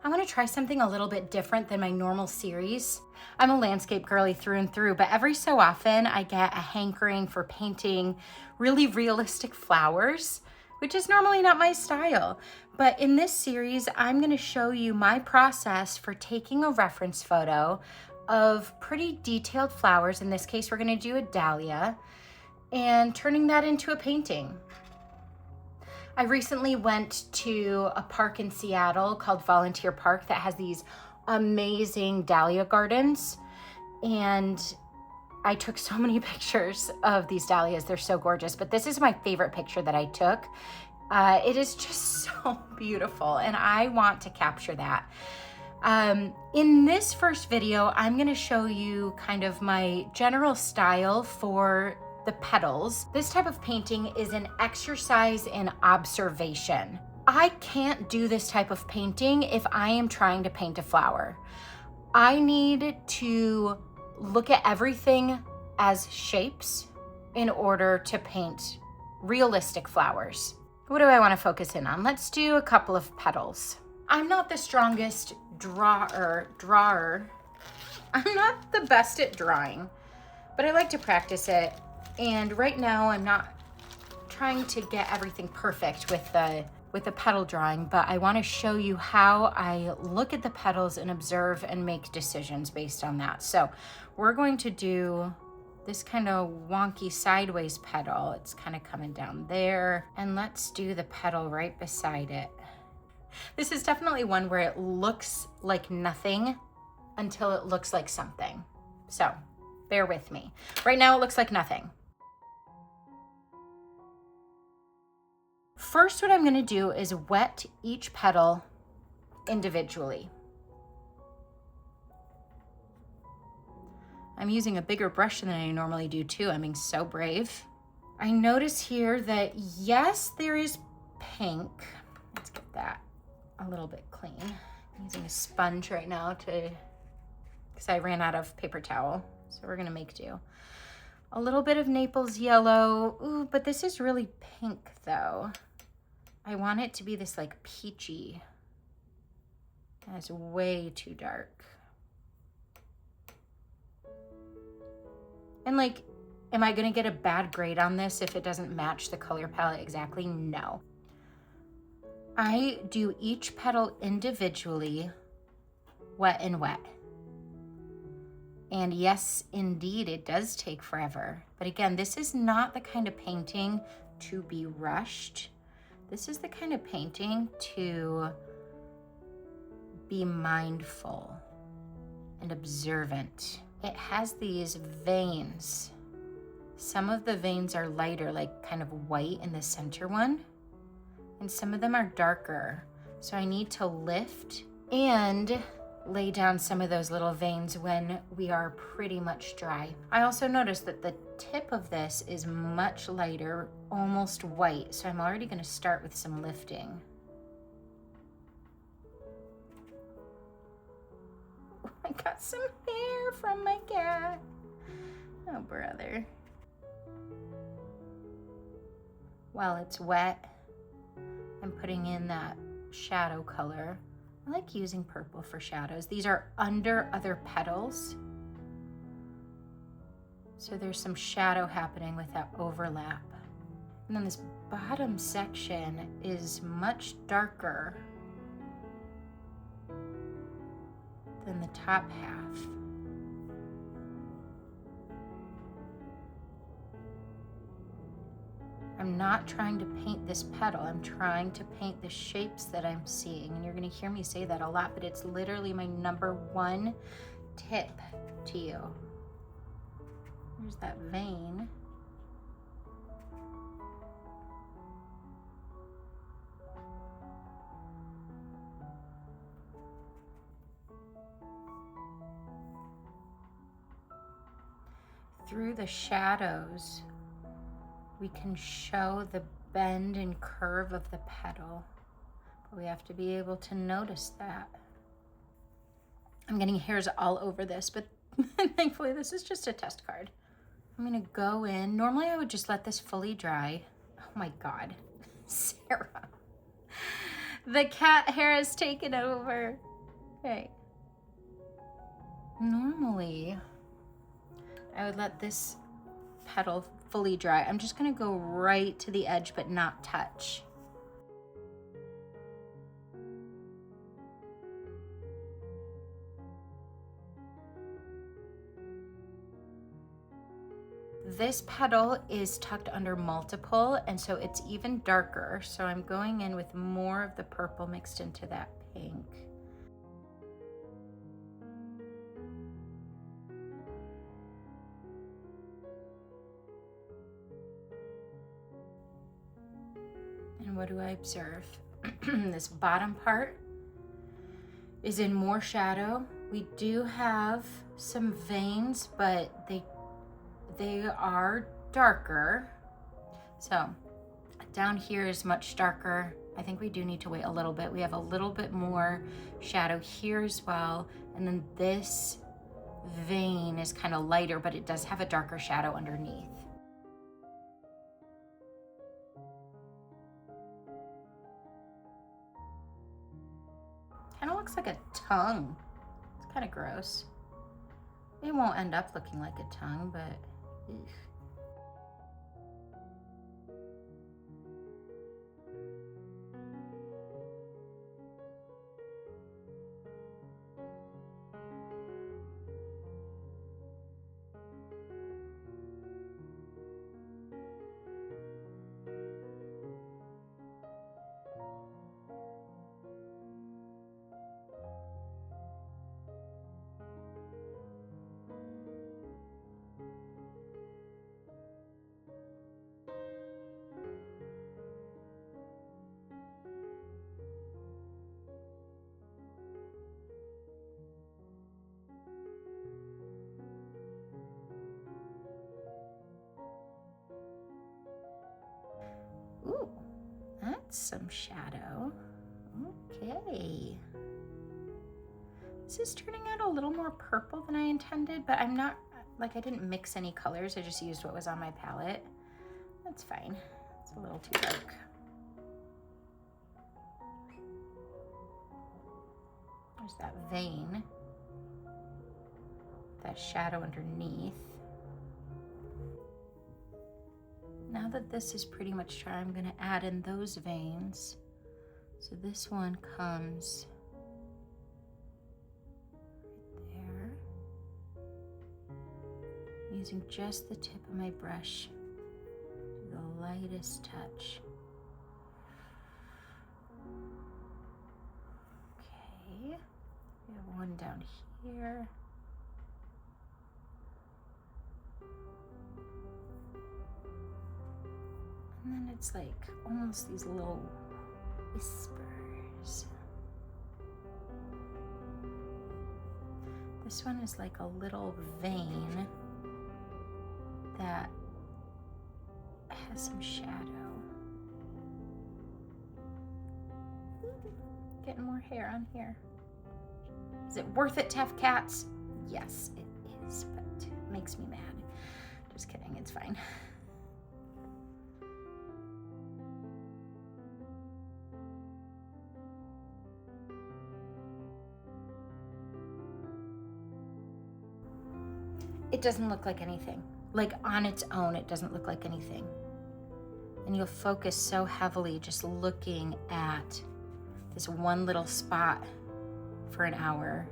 I want to try something a little bit different than my normal series. I'm a landscape girly through and through, but every so often I get a hankering for painting really realistic flowers, which is normally not my style. But in this series, I'm going to show you my process for taking a reference photo of pretty detailed flowers. In this case, we're going to do a dahlia, and turning that into a painting. I recently went to a park in Seattle called Volunteer Park that has these amazing dahlia gardens, and I took so many pictures of these dahlias. They're so gorgeous, but this is my favorite picture that I took. It is just so beautiful, and I want to capture that. In this first video, I'm gonna show you kind of my general style for the petals. This type of painting is an exercise in observation. I can't do this type of painting if I am trying to paint a flower. I need to look at everything as shapes in order to paint realistic flowers. What do I want to focus in on? Let's do a couple of petals. I'm not the strongest drawer. I'm not the best at drawing, but I like to practice it. And right now I'm not trying to get everything perfect with the petal drawing, but I want to show you how I look at the petals and observe and make decisions based on that. So we're going to do this kind of wonky sideways petal. It's kind of coming down there, and let's do the petal right beside it. This is definitely one where it looks like nothing until it looks like something. So bear with me. Right now it looks like nothing. First, what I'm going to do is wet each petal individually. I'm using a bigger brush than I normally do too. I'm being so brave. I notice here that yes, there is pink. Let's get that a little bit clean. I'm using a sponge right now because I ran out of paper towel. So we're gonna make do. A little bit of Naples yellow. Ooh, but this is really pink though. I want it to be this like peachy. That's way too dark. And like, am I gonna get a bad grade on this if it doesn't match the color palette exactly? No. I do each petal individually, wet and wet. And yes, indeed, it does take forever. But again, this is not the kind of painting to be rushed. This is the kind of painting to be mindful and observant. It has these veins. Some of the veins are lighter, like kind of white in the center one, and some of them are darker. So I need to lift and lay down some of those little veins when we are pretty much dry. I also noticed that the tip of this is much lighter, almost white. So I'm already going to start with some lifting. I got some hair from my cat. Oh, brother. While it's wet, I'm putting in that shadow color. I like using purple for shadows. These are under other petals. So there's some shadow happening with that overlap. And then this bottom section is much darker than the top half. I'm not trying to paint this petal. I'm trying to paint the shapes that I'm seeing. And you're gonna hear me say that a lot, but it's literally my #1 tip to you. There's that vein. Through the shadows, we can show the bend and curve of the petal, but we have to be able to notice that. I'm getting hairs all over this, but thankfully this is just a test card. I'm gonna go in. Normally I would just let this fully dry. Oh my God, Sarah. The cat hair has taken over. Okay. Normally, I would let this petal fully dry. I'm just gonna go right to the edge but not touch. This petal is tucked under multiple, and so it's even darker. So I'm going in with more of the purple mixed into that pink. And what do I observe? This bottom part is in more shadow. We do have some veins, but they are darker. So down here is much darker. I think we do need to wait a little bit. We have a little bit more shadow here as well. And then this vein is kind of lighter, but it does have a darker shadow underneath. Kind of looks like a tongue. It's kind of gross. It won't end up looking like a tongue, but eesh. Ooh, that's some shadow. Okay. This is turning out a little more purple than I intended, but I'm not, like I didn't mix any colors. I just used what was on my palette. That's fine. It's a little too dark. There's that vein, that shadow underneath. Now that this is pretty much dry, I'm gonna add in those veins. So this one comes right there. Using just the tip of my brush, the lightest touch. Okay, we have one down here. And then it's like almost these little whispers. This one is like a little vein that has some shadow. Getting more hair on here. Is it worth it to have cats? Yes, it is, but it makes me mad. Just kidding, it's fine. It doesn't look like anything. Like on its own, it doesn't look like anything. And you'll focus so heavily just looking at this one little spot for an hour.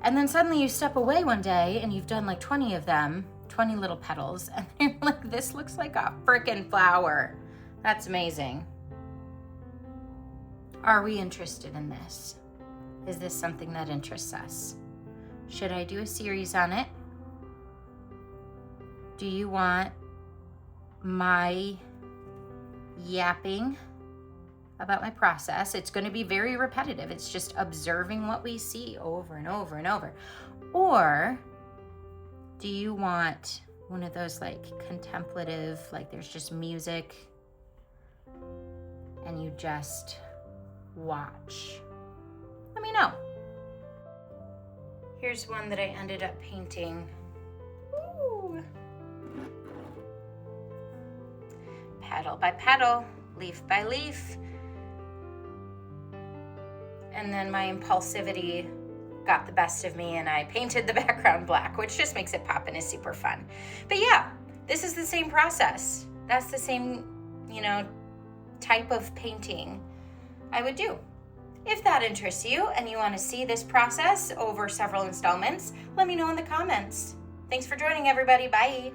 And then suddenly you step away one day and you've done like 20 of them, 20 little petals, and you're like, this looks like a freaking flower. That's amazing. Are we interested in this? Is this something that interests us? Should I do a series on it? Do you want my yapping about my process? It's going to be very repetitive. It's just observing what we see over and over and over. Or do you want one of those like contemplative, like there's just music and you just watch? Let me know. Here's one that I ended up painting. Ooh. Petal by petal, leaf by leaf. and then my impulsivity got the best of me and I painted the background black, which just makes it pop and is super fun. But yeah, this is the same process. That's the same, type of painting I would do. If that interests you and you want to see this process over several installments, let me know in the comments. Thanks for joining, everybody. Bye.